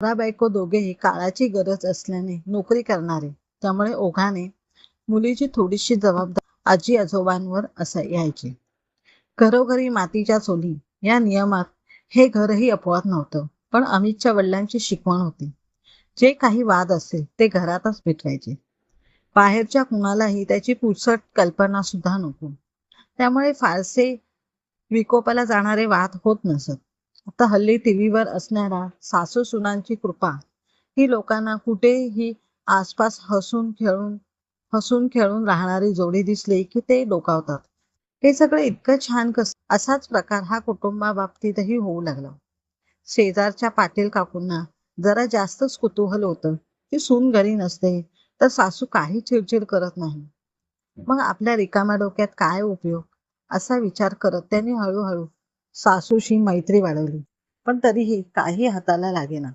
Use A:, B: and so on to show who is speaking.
A: नवरा बायको दोघेही काळाची गरज असल्याने नोकरी करणारे, त्यामुळे ओघाने मुलीची थोडीशी जबाबदारी आजी आजोबांवर यायची. घरोघरी मातीच्या चुली या नियमात हे घरही अपवाद नव्हतं. पण अमितच्या वडिलांची शिकवण होती, जे काही वाद असेल ते घरातच मिटवायचे. बाहेरच्या कुणालाही त्याची पुसट कल्पना सुद्धा नको. त्यामुळे फारसे विकोपाला जाणारे वाद होत नसत. आता हल्ली टीव्हीवर असणारा सासू सुनांची कृपा ही लोकांना कुठेही आसपास हसून खेळून राहणारी जोडी दिसली की ते डोकावतात. हे सगळं इतकं छान कसं? असाच प्रकार हा कुटुंबाबाबतीतही होऊ लागला. शेजारच्या पाटील काकूंना जरा जास्तच कुतूहल होतं की सून घरी नसते तर सासू काही चिडचिड करत नाही. मग आपल्या रिकाम्या डोक्यात काय उपयोग, असा विचार करत त्यांनी हळूहळू सासूशी मैत्री वाढवली. पण तरीही काही हाताला लागेना.